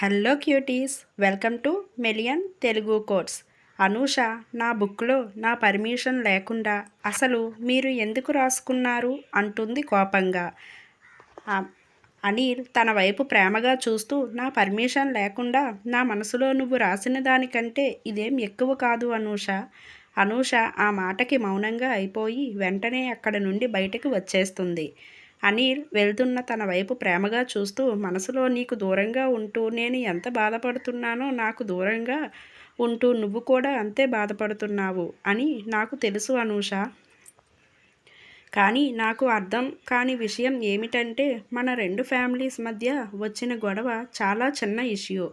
Hello cuties, welcome to million Telugu quotes. Anusha నా బుక్లో నా పర్మిషన్ లేకుండా అసలు మీరు ఎందుకు రాసుకున్నారు అంటుంది కోపంగా. ఆ, అనిల్ తన వైపు ప్రేమగా చూస్తూ, నా పర్మిషన్ లేకుండా నా మనసులో నువ్వు రాసిన దానికంటే ఇదేం ఎక్కువ కాదు అనూష. అనూష ఆ మాటకి మౌనంగా అయిపోయి వెంటనే అక్కడ నుండి బయటకు వచ్చేస్తుంది. అనిల్ వెళ్తున్న తన వైపు ప్రేమగా చూస్తూ, మనసులో నీకు దూరంగా ఉంటూ నేను ఎంత బాధపడుతున్నానో, నాకు దూరంగా ఉంటూ నువ్వు కూడా అంతే బాధపడుతున్నావు అని నాకు తెలుసు అనూష. కానీ నాకు అర్థం కాని విషయం ఏమిటంటే, మన రెండు ఫ్యామిలీస్ మధ్య వచ్చిన గొడవ చాలా చిన్న ఇష్యూ.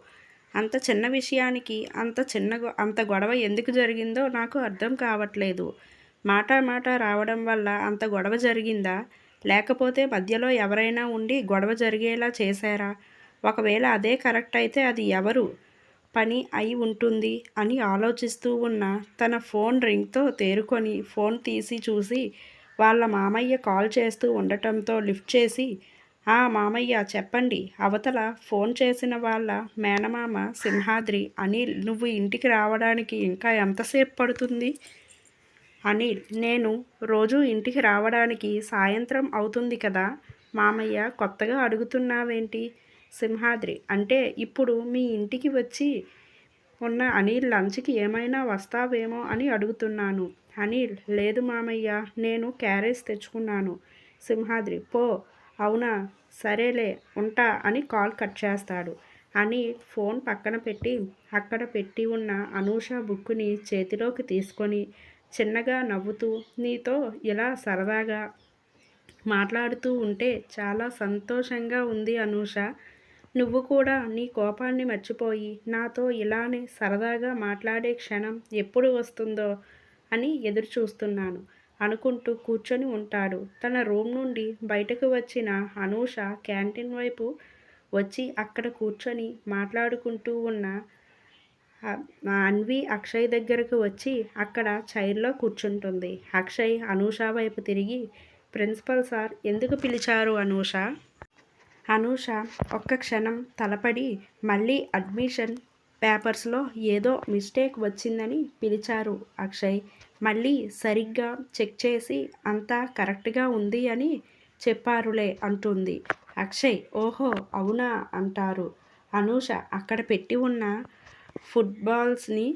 అంత చిన్న విషయానికి అంత గొడవ ఎందుకు జరిగిందో నాకు అర్థం కావట్లేదు. మాట రావడం వల్ల అంత గొడవ జరిగిందా, లేకపోతే మధ్యలో ఎవరైనా ఉండి గొడవ జరిగేలా చేశారా? ఒకవేళ అదే కరెక్ట్ అయితే అది ఎవరు పని అయి ఉంటుంది అని ఆలోచిస్తూ ఉన్న తన ఫోన్ రింగ్తో తేరుకొని ఫోన్ తీసి చూసి, వాళ్ళ మామయ్య కాల్ చేస్తూ ఉండటంతో లిఫ్ట్ చేసి, మామయ్య చెప్పండి. అవతల ఫోన్ చేసిన వాళ్ళ మేనమామ సింహాద్రి. అనిల్, నువ్వు ఇంటికి రావడానికి ఇంకా ఎంతసేపు పడుతుంది? అనిల్, నేను రోజూ ఇంటికి రావడానికి సాయంత్రం అవుతుంది కదా మామయ్య, కొత్తగా అడుగుతున్నావేంటి? సింహాద్రి, అంటే ఇప్పుడు మీ ఇంటికి వచ్చి ఉన్న అనిల్ లంచ్కి ఏమైనా వస్తావేమో అని అడుగుతున్నాను. అనిల్, లేదు మామయ్య, నేను క్యారేజ్ తెచ్చుకున్నాను. సింహాద్రి, పో. అవునా, సరేలే, ఉంటా అని కాల్ కట్ చేస్తాడు. అనిల్ ఫోన్ పక్కన పెట్టి అక్కడ పెట్టి ఉన్న అనూష బుక్కుని చేతిలోకి తీసుకొని చిన్నగా నవ్వుతూ, నీతో ఇలా సరదాగా మాట్లాడుతూ ఉంటే చాలా సంతోషంగా ఉంది అనూష. నువ్వు కూడా నీ కోపాన్ని మర్చిపోయి నాతో ఇలానే సరదాగా మాట్లాడే క్షణం ఎప్పుడు వస్తుందో అని ఎదురు చూస్తున్నాను అనుకుంటూ కూర్చొని ఉంటాడు. తన రూమ్ నుండి బయటకు వచ్చిన అనూష క్యాంటీన్ వైపు వచ్చి అక్కడ కూర్చొని మాట్లాడుకుంటూ ఉన్న అన్వి అక్షయ్ దగ్గరకు వచ్చి అక్కడ చైర్లో కూర్చుంటుంది. అక్షయ్ అనూష వైపు తిరిగి, ప్రిన్సిపల్ సార్ ఎందుకు పిలిచారు అనూష? అనూష ఒక్క క్షణం తలపడి, మళ్ళీ అడ్మిషన్ పేపర్స్లో ఏదో మిస్టేక్ వచ్చిందని పిలిచారు అక్షయ్. మళ్ళీ సరిగ్గా చెక్ చేసి అంతా కరెక్ట్గా ఉంది అని చెప్పారులే అంటుంది. అక్షయ్, ఓహో అవునా అంటారు. అనూష అక్కడ పెట్టి ఉన్న ఫుట్బాల్స్ని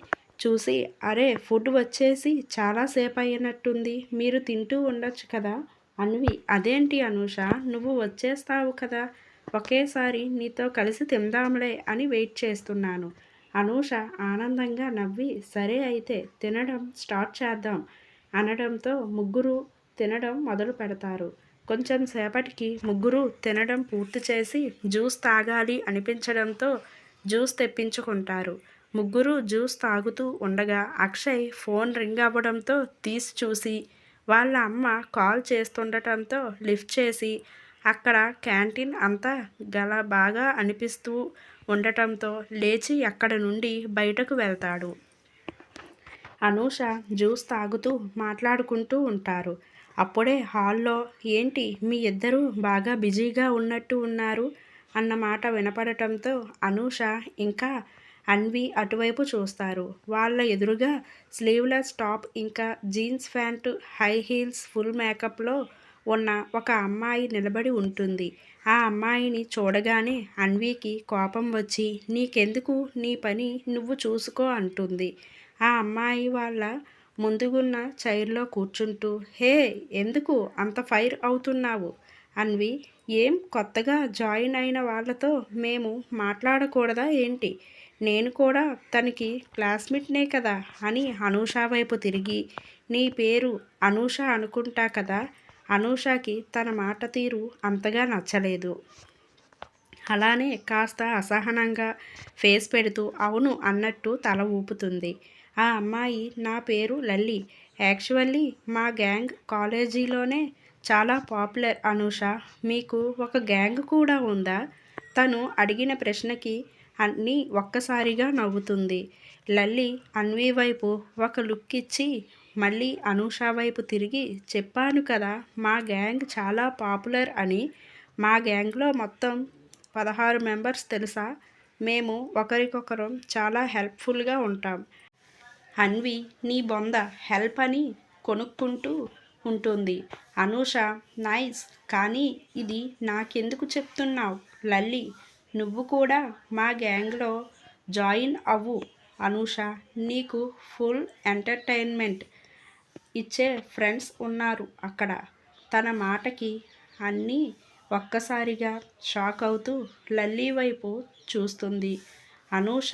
చూసి, అరే ఫుడ్ వచ్చేసి చాలాసేపు అయినట్టుంది, మీరు తింటూ ఉండొచ్చు కదా. అన్వి, అదేంటి అనూష, నువ్వు వచ్చేస్తావు కదా, ఒకేసారి నీతో కలిసి తిందాంలే అని వెయిట్ చేస్తున్నాను. అనూష ఆనందంగా నవ్వి, సరే అయితే తినడం స్టార్ట్ చేద్దాం అనడంతో ముగ్గురు తినడం మొదలు పెడతారు. కొంచెం సేపటికి ముగ్గురు తినడం పూర్తి చేసి జ్యూస్ తాగాలి అనిపించడంతో జ్యూస్ తెప్పించుకుంటారు. ముగ్గురు జ్యూస్ తాగుతూ ఉండగా అక్షయ్ ఫోన్ రింగ్ అవ్వడంతో తీసి చూసి, వాళ్ళ అమ్మ కాల్ చేస్తుండటంతో లిఫ్ట్ చేసి, అక్కడ క్యాంటీన్ అంతా బాగా అనిపిస్తూ ఉండటంతో లేచి అక్కడ నుండి బయటకు వెళ్తాడు. అనూష జ్యూస్ తాగుతూ మాట్లాడుకుంటూ ఉంటారు. అప్పుడే హాల్లో, ఏంటి మీ ఇద్దరూ బాగా బిజీగా ఉన్నట్టు ఉన్నారు అన్న మాట వినపడటంతో అనూష ఇంకా అన్వి అటువైపు చూస్తారు. వాళ్ళ ఎదురుగా స్లీవ్లెస్ టాప్ ఇంకా jeans pant, high heels, full మేకప్లో ఉన్న ఒక అమ్మాయి నిలబడి ఉంటుంది. ఆ అమ్మాయిని చూడగానే అన్వికి కోపం వచ్చి, నీకెందుకు, నీ పని నువ్వు చూసుకో అంటుంది. ఆ అమ్మాయి వాళ్ళ ముందుగున్న చైర్లో కూర్చుంటూ, హే, ఎందుకు అంత ఫైర్ అవుతున్నావు అన్వి? ఏం కొత్తగా జాయిన్ అయిన వాళ్ళతో మేము మాట్లాడకూడదా ఏంటి? నేను కూడా తనకి క్లాస్మేట్నే కదా అని అనూష వైపు తిరిగి, నీ పేరు అనూష అనుకుంటా కదా. అనూషకి తన మాట తీరు అంతగా నచ్చలేదు. అలానే కాస్త అసహనంగా ఫేస్ పెడుతూ అవును అన్నట్టు తల ఊపుతుంది. ఆ అమ్మాయి, నా పేరు లల్లి. యాక్చువల్లీ మా గ్యాంగ్ కాలేజీలోనే చాలా పాపులర్ అనూష. మీకు ఒక గ్యాంగ్ కూడా ఉందా? తను అడిగిన ప్రశ్నకి అన్నీ ఒక్కసారిగా నవ్వుతుంది. లల్లి అన్వి వైపు ఒక లుక్ ఇచ్చి మళ్ళీ అనూష వైపు తిరిగి, చెప్పాను కదా మా గ్యాంగ్ చాలా పాపులర్ అని. మా గ్యాంగ్లో మొత్తం 16 మెంబర్స్ తెలుసా? మేము ఒకరికొకరం చాలా హెల్ప్ఫుల్గా ఉంటాం. అన్వి నీ బొంద హెల్ప్ అని కొనుక్కుంటూ ఉంటుంది. అనూష నైస్, కానీ ఇది నాకెందుకు చెప్తున్నావు? లల్లి నువ్వు కూడా మా గ్యాంగ్లో జాయిన్ అవ్వు అనూష. నీకు ఫుల్ ఎంటర్టైన్మెంట్ ఇచ్చే ఫ్రెండ్స్ ఉన్నారు అక్కడ. తన మాటకి అన్నీ ఒక్కసారిగా షాక్ అవుతూ లల్లీ వైపు చూస్తుంది. అనూష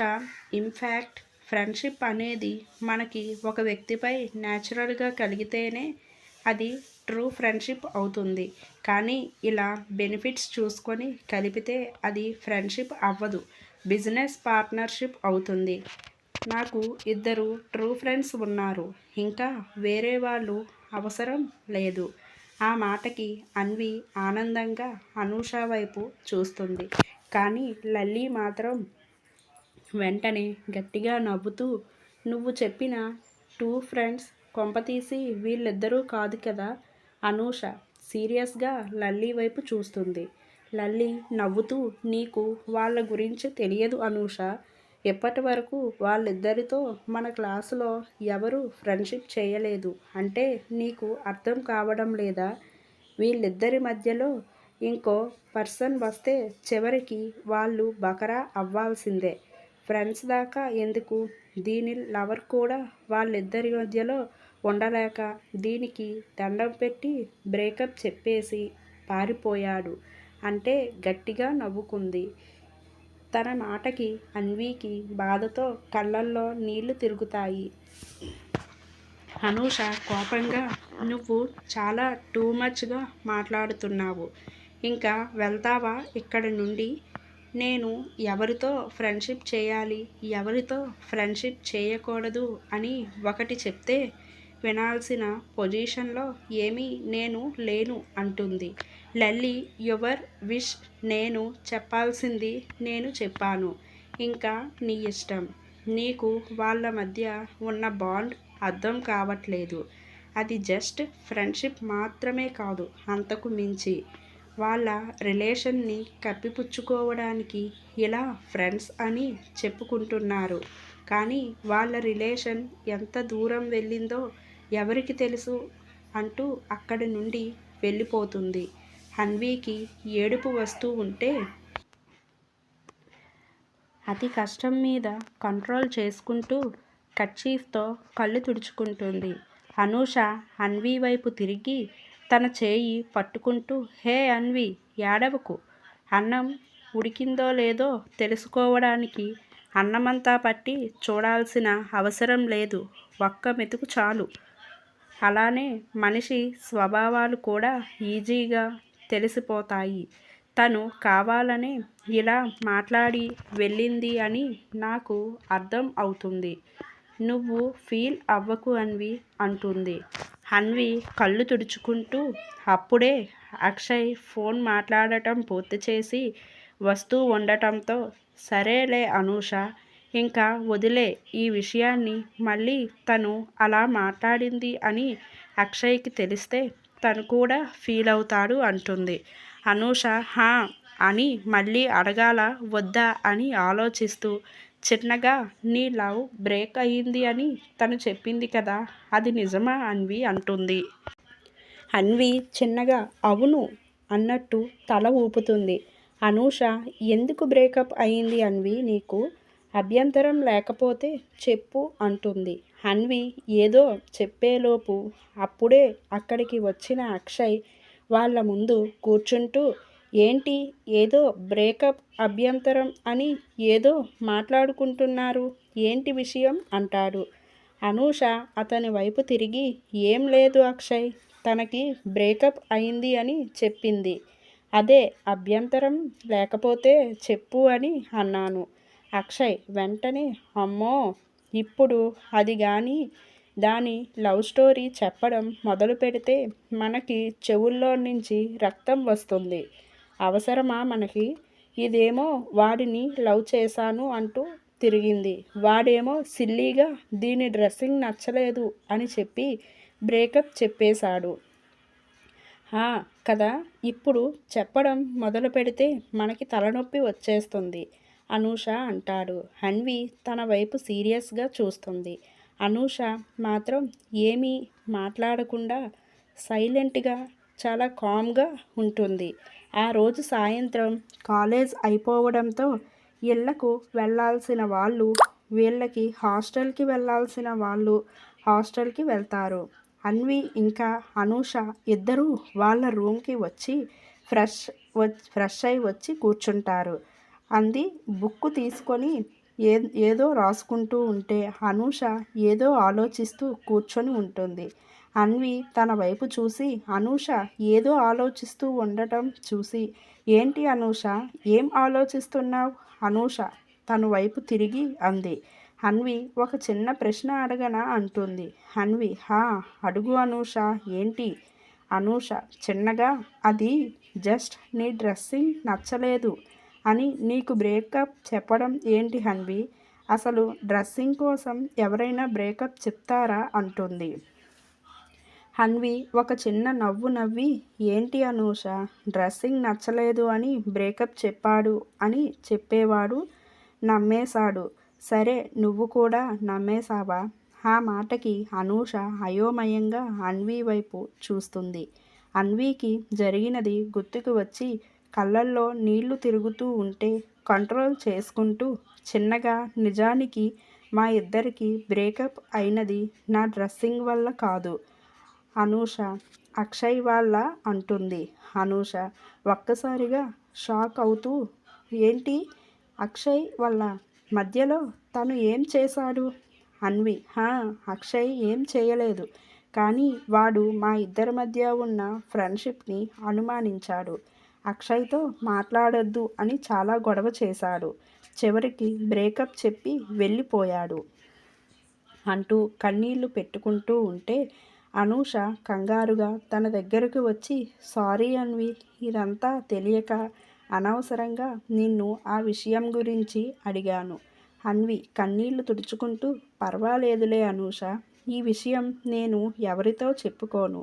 ఇన్ఫ్యాక్ట్ ఫ్రెండ్షిప్ అనేది మనకి ఒక వ్యక్తిపై న్యాచురల్గా కలిగితేనే అది ట్రూ ఫ్రెండ్షిప్ అవుతుంది. కానీ ఇలా బెనిఫిట్స్ చూసుకొని కలిపితే అది ఫ్రెండ్షిప్ అవ్వదు, బిజినెస్ పార్ట్నర్షిప్ అవుతుంది. నాకు ఇద్దరు ట్రూ ఫ్రెండ్స్ ఉన్నారు, ఇంకా వేరే వాళ్ళు అవసరం లేదు. ఆ మాటకి అన్వి ఆనందంగా అనూష వైపు చూస్తుంది. కానీ లల్లీ మాత్రం వెంటనే గట్టిగా నవ్వుతూ, నువ్వు చెప్పిన టూ ఫ్రెండ్స్ కొంపతీసి వీళ్ళిద్దరూ కాదు కదా? అనూష సీరియస్గా లల్లీ వైపు చూస్తుంది. లల్లీ నవ్వుతూ, నీకు వాళ్ళ గురించి తెలియదు అనూష. ఎప్పటి వరకు వాళ్ళిద్దరితో మన క్లాసులో ఎవరు ఫ్రెండ్షిప్ చేయలేదు అంటే నీకు అర్థం కావడం లేదా? వీళ్ళిద్దరి మధ్యలో ఇంకో పర్సన్ వస్తే చివరికి వాళ్ళు బకరా అవ్వాల్సిందే. ఫ్రెండ్స్ దాకా ఎందుకు, దీని లవర్ కూడా వాళ్ళిద్దరి మధ్యలో ఉండలేక దీనికి దండం పెట్టి బ్రేకప్ చెప్పేసి పారిపోయాడు అంటే గట్టిగా నవ్వుకుంది. తన మాటకి అన్వీకి బాధతో కళ్ళల్లో నీళ్లు తిరుగుతాయి. అనూష కోపంగా, నువ్వు చాలా టూ మచ్గా మాట్లాడుతున్నావు, ఇంకా వెళ్తావా ఇక్కడి నుండి? నేను ఎవరితో ఫ్రెండ్షిప్ చేయాలి, ఎవరితో ఫ్రెండ్షిప్ చేయకూడదు అని ఒకటి చెప్తే వినాల్సిన పొజిషన్లో ఏమీ నేను లేను అంటుంది. లల్లీ యువర్ విష్, నేను చెప్పాల్సింది నేను చెప్పాను, ఇంకా నీ ఇష్టం. నీకు వాళ్ళ మధ్య ఉన్న బాండ్ అర్థం కావట్లేదు. అది జస్ట్ ఫ్రెండ్షిప్ మాత్రమే కాదు, అంతకు మించి. వాళ్ళ రిలేషన్ని కప్పిపుచ్చుకోవడానికి ఇలా ఫ్రెండ్స్ అని చెప్పుకుంటున్నారు. కానీ వాళ్ళ రిలేషన్ ఎంత దూరం వెళ్ళిందో ఎవరికి తెలుసు అంటూ అక్కడి నుండి వెళ్ళిపోతుంది. అన్వీకి ఏడుపు వస్తూ ఉంటే అతి కష్టం మీద కంట్రోల్ చేసుకుంటూ కర్చీఫ్తో కళ్ళు తుడుచుకుంటుంది. అనూష అన్వీ వైపు తిరిగి తన చేయి పట్టుకుంటూ, హే అన్వి, ఏడవకు. అన్నం ఉడికిందో లేదో తెలుసుకోవడానికి అన్నమంతా పట్టి చూడాల్సిన అవసరం లేదు, ఒక్క మెతుకు చాలు. అలానే మనిషి స్వభావాలు కూడా ఈజీగా తెలిసిపోతాయి. తను కావాలనే ఇలా మాట్లాడి వెళ్ళింది అని నాకు అర్థం అవుతుంది. నువ్వు ఫీల్ అవ్వకు అన్వి అంటుంది. అన్వి కళ్ళు తుడుచుకుంటూ అప్పుడే అక్షయ్ ఫోన్ మాట్లాడటం పూర్తి చేసి వస్తూ ఉండటంతో, సరేలే అనూష, ఇంకా వదిలే ఈ విషయాన్ని. మళ్ళీ తను అలా మాట్లాడింది అని అక్షయ్కి తెలిస్తే తను కూడా ఫీల్ అవుతాడు అంటుంది. అనూష హా అని మళ్ళీ అడగాల వద్దా అని ఆలోచిస్తూ, చిన్నగా నీ లవ్ బ్రేక్ అయ్యింది అని తను చెప్పింది కదా, అది నిజమా అన్వి అంటుంది. అన్వి చిన్నగా అవును అన్నట్టు తల ఊపుతుంది. అనూష ఎందుకు బ్రేకప్ అయ్యింది అన్వి, నీకు అభ్యంతరం లేకపోతే చెప్పు అంటుంది. అన్వి ఏదో చెప్పేలోపు అప్పుడే అక్కడికి వచ్చిన అక్షయ్ వాళ్ళ ముందు కూర్చుంటూ, ఏంటి ఏదో బ్రేకప్ అభ్యంతరం అని ఏదో మాట్లాడుకుంటున్నారు, ఏంటి విషయం అంటాడు. అనూష అతని వైపు తిరిగి, ఏం లేదు అక్షయ్, తనకి బ్రేకప్ అయింది అని చెప్పింది, అదే అభ్యంతరం లేకపోతే చెప్పు అని అన్నాను. అక్షయ్ వెంటనే అమ్మో, ఇప్పుడు అది కానీ దాని లవ్ స్టోరీ చెప్పడం మొదలు పెడితే మనకి చెవుల్లో నుంచి రక్తం వస్తుంది, అవసరమా మనకి? ఇదేమో వాడిని లవ్ చేశాను అంటూ తిరిగింది, వాడేమో సిల్లీగా దీని డ్రెస్సింగ్ నచ్చలేదు అని చెప్పి బ్రేకప్ చెప్పేశాడు. కదా, ఇప్పుడు చెప్పడం మొదలు పెడితే మనకి తలనొప్పి వచ్చేస్తుంది, అనూష అంటాడు. హన్వి తన వైపు సీరియస్గా చూస్తుంది. అనూష మాత్రం ఏమీ మాట్లాడకుండా సైలెంట్గా చాలా కామ్గా ఉంటుంది. ఆ రోజు సాయంత్రం కాలేజ్ అయిపోవడంతో ఇళ్లకు వెళ్ళాల్సిన వాళ్ళు, వీళ్ళకి హాస్టల్కి వెళ్ళాల్సిన వాళ్ళు హాస్టల్కి వెళ్తారు. అన్వి ఇంకా అనూష ఇద్దరూ వాళ్ళ రూమ్కి వచ్చి ఫ్రెష్ అయి వచ్చి కూర్చుంటారు. అంది బుక్కు తీసుకొని ఏదో రాసుకుంటూ ఉంటే అనూష ఏదో ఆలోచిస్తూ కూర్చొని ఉంటుంది. అన్వి తన వైపు చూసి అనూష ఏదో ఆలోచిస్తూ ఉండటం చూసి, ఏంటి అనూష, ఏం ఆలోచిస్తున్నావు? అనూష తన వైపు తిరిగి అంది. హన్వి ఒక చిన్న ప్రశ్న అడగనా అంటుంది. హన్వి హా అడుగు అనూష, ఏంటి? అనూష చిన్నగా, అది జస్ట్ నీ డ్రెస్సింగ్ నచ్చలేదు అని నీకు బ్రేకప్ చెప్పడం ఏంటి హన్వి? అసలు డ్రెస్సింగ్ కోసం ఎవరైనా బ్రేకప్ చెప్తారా అంటుంది. హన్వి ఒక చిన్న నవ్వు నవ్వి, ఏంటి అనూష, డ్రెస్సింగ్ నచ్చలేదు అని బ్రేకప్ చెప్పాడు అని చెప్పేవాడు నమ్మేశాడు. సరే నువ్వు కూడా నమ్మేశావా? ఆ మాటకి అనూష అయోమయంగా అన్వి వైపు చూస్తుంది. అన్వికి జరిగినది గుర్తుకు వచ్చి కళ్ళల్లో నీళ్లు తిరుగుతూ ఉంటే కంట్రోల్ చేసుకుంటూ చిన్నగా, నిజానికి మా ఇద్దరికి బ్రేకప్ అయినది నా డ్రెస్సింగ్ వల్ల కాదు అనూష, అక్షయ్ వాళ్ళ అంటుంది. అనూష ఒక్కసారిగా షాక్ అవుతూ, ఏంటి అక్షయ్ వాళ్ళ? మధ్యలో తను ఏం చేశాడు? అన్వి అక్షయ్ ఏం చేయలేదు, కానీ వాడు మా ఇద్దరి మధ్య ఉన్న ఫ్రెండ్షిప్ని అనుమానించాడు. అక్షయ్తో మాట్లాడొద్దు అని చాలా గొడవ చేశాడు. చివరికి బ్రేకప్ చెప్పి వెళ్ళిపోయాడు అంటూ కన్నీళ్లు పెట్టుకుంటూ ఉంటే అనూష కంగారుగా తన దగ్గరకు వచ్చి, సారీ అన్వి, ఇదంతా తెలియక అనవసరంగా నిన్ను ఆ విషయం గురించి అడిగాను. అన్వి కన్నీళ్లు తుడుచుకుంటూ, పర్వాలేదులే అనూష, ఈ విషయం నేను ఎవరితో చెప్పుకోను,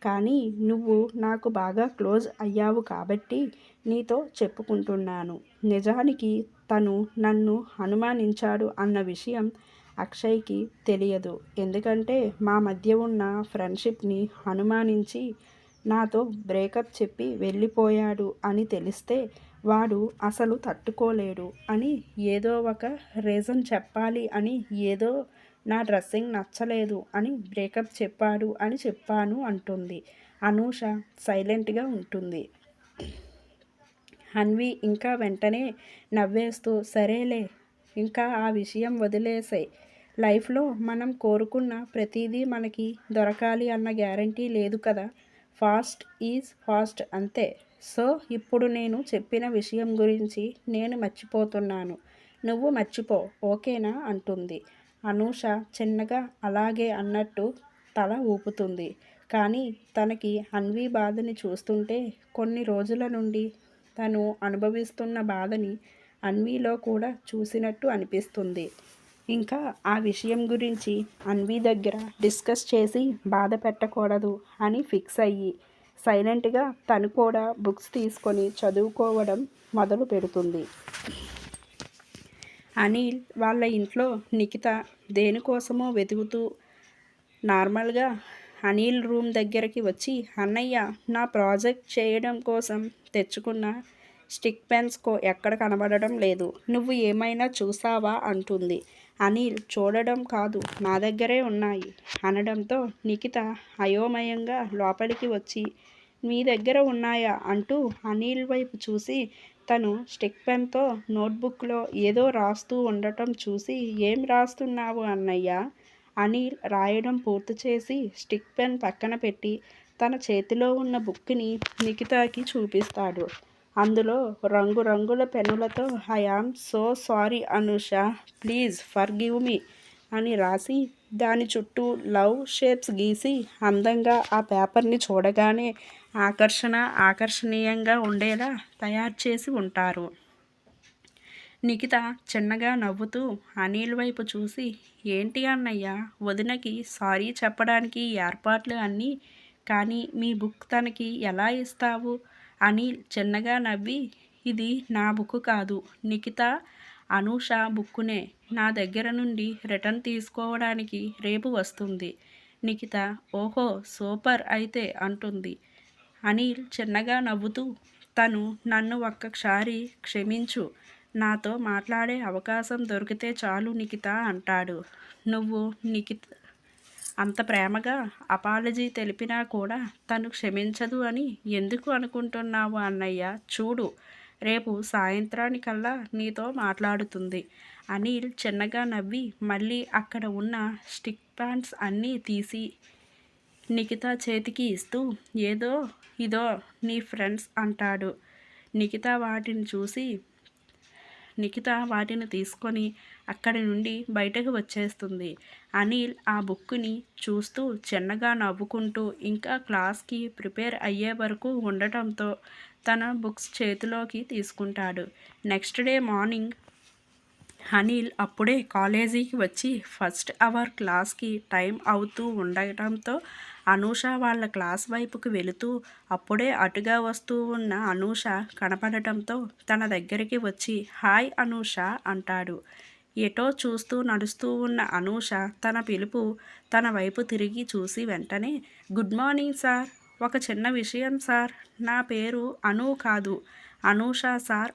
కానీ నువ్వు నాకు బాగా క్లోజ్ అయ్యావు కాబట్టి నీతో చెప్పుకుంటున్నాను. నిజానికి తను నన్ను అనుమానించాడు అన్న విషయం అక్షయ్కి తెలియదు. ఎందుకంటే మా మధ్య ఉన్న ఫ్రెండ్షిప్ని అనుమానించి నాతో బ్రేకప్ చెప్పి వెళ్ళిపోయాడు అని తెలిస్తే వాడు అసలు తట్టుకోలేడు అని ఏదో ఒక రీజన్ చెప్పాలి అని, ఏదో నా డ్రెస్సింగ్ నచ్చలేదు అని బ్రేకప్ చెప్పాడు అని చెప్పాను అంటుంది. అనూష సైలెంట్గా ఉంటుంది. హన్వి ఇంకా వెంటనే నవ్వేస్తూ, సరేలే ఇంకా ఆ విషయం వదిలేసాయి. లైఫ్లో మనం కోరుకున్న ప్రతిదీ మనకి దొరకాలి అన్న గ్యారంటీ లేదు కదా. ఫాస్ట్ ఈజ్ ఫాస్ట్ అంతే. సో ఇప్పుడు నేను చెప్పిన విషయం గురించి నేను మర్చిపోతున్నాను, నువ్వు మర్చిపో, ఓకేనా అంటుంది. అనూష చిన్నగా అలాగే అన్నట్టు తల ఊపుతుంది. కానీ తనకి అన్వి బాధని చూస్తుంటే కొన్ని రోజుల నుండి తను అనుభవిస్తున్న బాధని అన్విలో కూడా చూసినట్టు అనిపిస్తుంది. ఇంకా ఆ విషయం గురించి అన్వి దగ్గర డిస్కస్ చేసి బాధ పెట్టకూడదు అని ఫిక్స్ అయ్యి సైలెంట్గా తను కూడా బుక్స్ తీసుకొని చదువుకోవడం మొదలు పెడుతుంది. అనిల్ వాళ్ళ ఇంట్లో నిఖిత దేనికోసమో వెతుకుతూ నార్మల్గా అనిల్ రూమ్ దగ్గరికి వచ్చి, అన్నయ్య నా ప్రాజెక్ట్ చేయడం కోసం తెచ్చుకున్న స్టిక్ పెన్స్ ఎక్కడ కనబడడం లేదు, నువ్వు ఏమైనా చూసావా అంటుంది. అనిల్ చూడడం కాదు, నా దగ్గరే ఉన్నాయి అనడంతో నిఖిత అయోమయంగా లోపలికి వచ్చి, మీ దగ్గర ఉన్నాయా అంటూ అనిల్ వైపు చూసి తను స్టిక్ పెన్తో నోట్బుక్లో ఏదో రాస్తూ ఉండటం చూసి, ఏం రాస్తున్నావు అన్నయ్య? అనిల్ రాయడం పూర్తి చేసి స్టిక్ పెన్ పక్కన పెట్టి తన చేతిలో ఉన్న బుక్ని నిఖితాకి చూపిస్తాడు. అందులో రంగురంగుల పెన్నులతో I am so sorry Anusha, please forgive me అని రాసి దాని చుట్టూ లవ్ షేప్స్ గీసి అందంగా ఆ పేపర్ని చూడగానే ఆకర్షణీయంగా ఉండేలా తయారు చేసి ఉంటారు. నిఖిత చిన్నగా నవ్వుతూ అనిల్ వైపు చూసి, ఏంటి అన్నయ్య, వదినకి సారీ చెప్పడానికి ఏర్పాట్లు అన్నీ, కానీ మీ బుక్ తనకి ఎలా ఇస్తావు? అనిల్ చిన్నగా నవ్వి, ఇది నా బుక్ కాదు నిఖిత, అనూష బుక్కునే నా దగ్గర నుండి రిటర్న్ తీసుకోవడానికి రేపు వస్తుంది. నిఖిత ఓహో సూపర్ అయితే అంటుంది. అనిల్ చిన్నగా నవ్వుతూ తను నన్ను ఒక్కసారి క్షమించు, నాతో మాట్లాడే అవకాశం దొరికితే చాలు నిఖిత అంటాడు. నువ్వు నిఖిత అంత ప్రేమగా అపాలజీ తెలిపినా కూడా తను క్షమించదు అని ఎందుకు అనుకుంటున్నావు అన్నయ్య? చూడు, రేపు సాయంత్రానికల్లా నీతో మాట్లాడుతుంది. అనిల్ చిన్నగా నవ్వి మళ్ళీ అక్కడ ఉన్న స్టిక్ ప్యాంట్స్ అన్నీ తీసి నిఖిత చేతికి ఇస్తూ ఇదో నీ ఫ్రెండ్స్ అంటాడు. నిఖిత వాటిని తీసుకొని అక్కడి నుండి బయటకు వచ్చేస్తుంది. అనిల్ ఆ బుక్కుని చూస్తూ చిన్నగా నవ్వుకుంటూ ఇంకా క్లాస్కి ప్రిపేర్ అయ్యే వరకు ఉండటంతో తన బుక్స్ చేతిలోకి తీసుకుంటాడు. నెక్స్ట్ డే మార్నింగ్ అనిల్ అప్పుడే కాలేజీకి వచ్చి ఫస్ట్ అవర్ క్లాస్కి టైం అవుతూ ఉండటంతో అనూష వాళ్ళ క్లాస్ వైపుకు వెళుతూ అప్పుడే అటుగా వస్తూ ఉన్న అనూష కనపడటంతో తన దగ్గరికి వచ్చి హాయ్ అనూష అంటాడు. ఎటో చూస్తూ నడుస్తూ ఉన్న అనూష తన పిలుపు తన వైపు తిరిగి చూసి వెంటనే గుడ్ మార్నింగ్ సార్, ఒక చిన్న విషయం సార్, నా పేరు అను కాదు అనూష సార్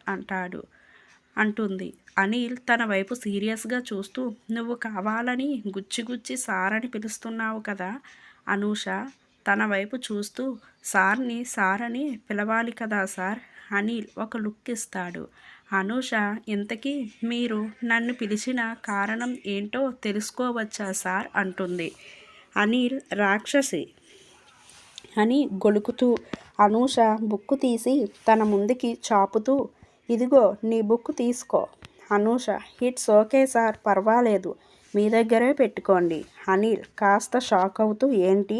అంటుంది. అనిల్ తన వైపు సీరియస్గా చూస్తూ నువ్వు కావాలని గుచ్చి సార్ అని పిలుస్తున్నావు కదా? అనూష తన వైపు చూస్తూ సార్ని సార్ అని పిలవాలి కదా సార్. అనిల్ ఒక లుక్ ఇస్తాడు. అనూష ఇంతకీ మీరు నన్ను పిలిచిన కారణం ఏంటో తెలుసుకోవచ్చా సార్ అంటుంది. అనిల్ రాక్షసి అని గొలుకుతూ అనూష బుక్కు తీసి తన ముందుకి చాపుతూ ఇదిగో నీ బుక్ తీసుకో. అనూష ఇట్స్ ఓకే సార్, పర్వాలేదు, మీ దగ్గరే పెట్టుకోండి. అనిల్ కాస్త షాక్ అవుతూ ఏంటి?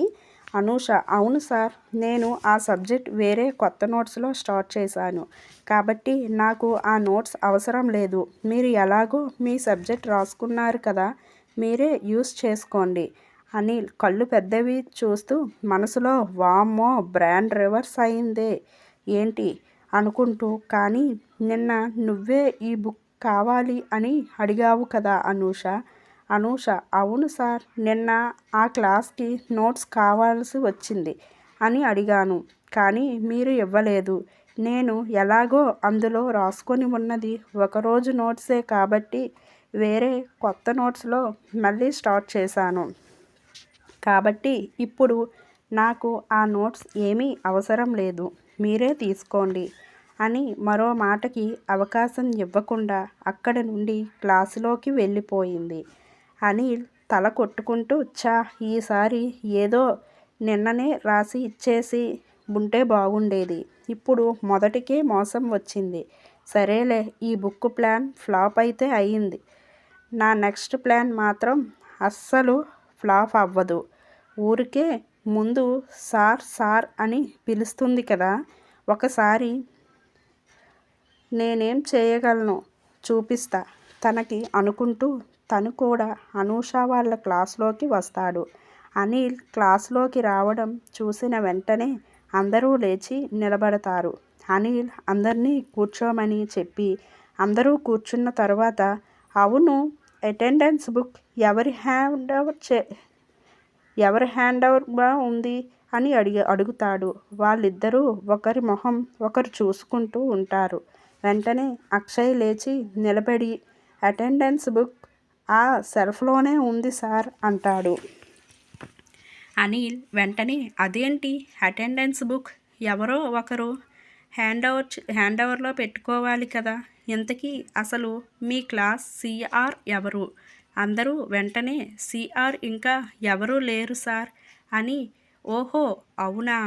అనూష అవును సార్, నేను ఆ సబ్జెక్ట్ వేరే కొత్త నోట్స్లో స్టార్ట్ చేశాను కాబట్టి నాకు ఆ నోట్స్ అవసరం లేదు. మీరు ఎలాగో మీ సబ్జెక్ట్ రాసుకున్నారు కదా, మీరే యూస్ చేసుకోండి. అనిల్ కళ్ళు పెద్దవి చూస్తూ మనసులో వామ్మో బ్రాండ్ రివర్స్ అయిందే ఏంటి అనుకుంటూ కానీ నిన్న నువ్వే ఈ బుక్ కావాలి అని అడిగావు కదా అనూష. అనూష అవును సార్, నిన్న ఆ క్లాస్కి నోట్స్ కావాల్సి వచ్చింది అని అడిగాను కానీ మీరు ఇవ్వలేదు. నేను ఎలాగో అందులో రాసుకొని ఉన్నది ఒకరోజు నోట్సే కాబట్టి వేరే కొత్త నోట్స్లో మళ్ళీ స్టార్ట్ చేశాను కాబట్టి ఇప్పుడు నాకు ఆ నోట్స్ ఏమీ అవసరం లేదు, మీరే తీసుకోండి అని మరో మాటకి అవకాశం ఇవ్వకుండా అక్కడి నుండి క్లాసులోకి వెళ్ళిపోయింది. అనిల్ తల కొట్టుకుంటూ ఈసారి ఏదో నిన్ననే రాసి ఇచ్చేసి ఉంటే బాగుండేది, ఇప్పుడు మొదటికే మోసం వచ్చింది. సరేలే, ఈ బుక్ ప్లాన్ ఫ్లాప్ అయితే అయ్యింది, నా నెక్స్ట్ ప్లాన్ మాత్రం అస్సలు ఫ్లాప్ అవ్వదు. ఊరికే ముందు సార్ సార్ అని పిలుస్తుంది కదా, ఒకసారి నేనేం చేయగలను చూపిస్తా తనకి అనుకుంటూ తను కూడా అనూష వాళ్ళ క్లాస్లోకి వస్తాడు. అనిల్ క్లాస్లోకి రావడం చూసిన వెంటనే అందరూ లేచి నిలబడతారు. అనిల్ అందరినీ కూర్చోమని చెప్పి అందరూ కూర్చున్న తర్వాత అవును, అటెండెన్స్ బుక్ ఎవరి హ్యాండ్ ఓవర్గా ఉంది అని అడుగుతాడు. వాళ్ళిద్దరూ ఒకరి మొహం ఒకరు చూసుకుంటూ ఉంటారు. వెంటనే అక్షయ్ లేచి నిలబడి అటెండెన్స్ బుక్ ఆ సెల్ఫ్లోనే ఉంది సార్ అంటాడు. అనిల్ వెంటనే అదేంటి, అటెండెన్స్ బుక్ ఎవరో ఒకరు హ్యాండ్ ఓవర్లో పెట్టుకోవాలి కదా, ఇంతకీ అసలు మీ క్లాస్ సిఆర్ ఎవరు? అందరూ వెంటనే సిఆర్ ఇంకా ఎవరూ లేరు సార్ అని. ఓహో అవునా,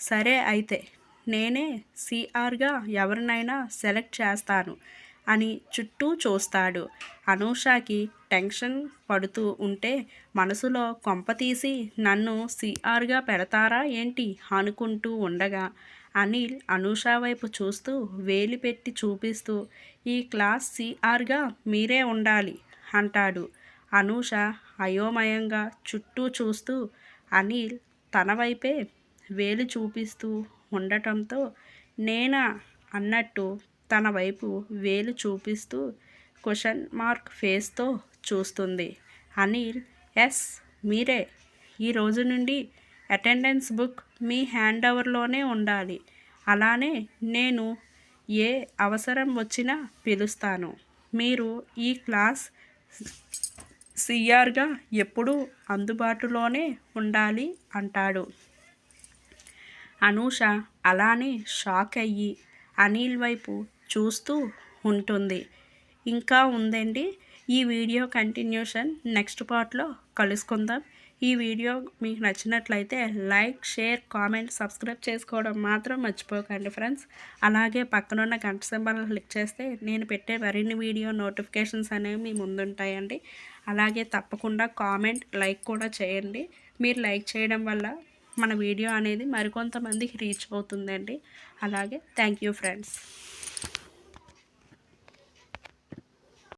సరే అయితే నేనే సిఆర్గా ఎవరినైనా సెలెక్ట్ చేస్తాను అని చుట్టూ చూస్తాడు. అనూషకి టెన్షన్ పడుతూ ఉంటే మనసులో కొంపతీసి నన్ను సిఆర్గా పెడతారా ఏంటి అనుకుంటూ ఉండగా అనిల్ అనూష వైపు చూస్తూ వేలి పెట్టి చూపిస్తూ ఈ క్లాస్ సిఆర్గా మీరే ఉండాలి అంటాడు. అనూష అయోమయంగా చుట్టూ చూస్తూ అనిల్ తన వైపే వేలు చూపిస్తూ ఉండటంతో నేనా అన్నట్టు తన వైపు వేలు చూపిస్తూ క్వశ్చన్ మార్క్ ఫేస్తో చూస్తుంది. అనిల్, ఎస్ మీరే. ఈ రోజు నుండి అటెండెన్స్ బుక్ మీ హ్యాండ్ ఓవర్లోనే ఉండాలి. అలానే నేను ఏ అవసరం వచ్చినా పిలుస్తాను. మీరు ఈ క్లాస్ సిఆర్గా ఎప్పుడూ అందుబాటులోనే ఉండాలి అంటాడు. అనూష అలానే షాక్ అయ్యి అనిల్ వైపు చూస్తూ ఉంటుంది. ఇంకా ఉందండి. ఈ వీడియో కంటిన్యూషన్ నెక్స్ట్ పార్ట్లో కలుసుకుందాం. ఈ వీడియో మీకు నచ్చినట్లయితే లైక్, షేర్, కామెంట్, సబ్స్క్రైబ్ చేసుకోవడం మాత్రం మర్చిపోకండి ఫ్రెండ్స్. అలాగే పక్కనున్న గంట సింబల్ని క్లిక్ చేస్తే నేను పెట్టే మరిన్ని వీడియో నోటిఫికేషన్స్ అనేవి మీ ముందుంటాయండి. అలాగే తప్పకుండా కామెంట్, లైక్ కూడా చేయండి. మీరు లైక్ చేయడం వల్ల మన వీడియో అనేది మరికొంతమందికి రీచ్ అవుతుందండి. అలాగే థ్యాంక్ యూ ఫ్రెండ్స్.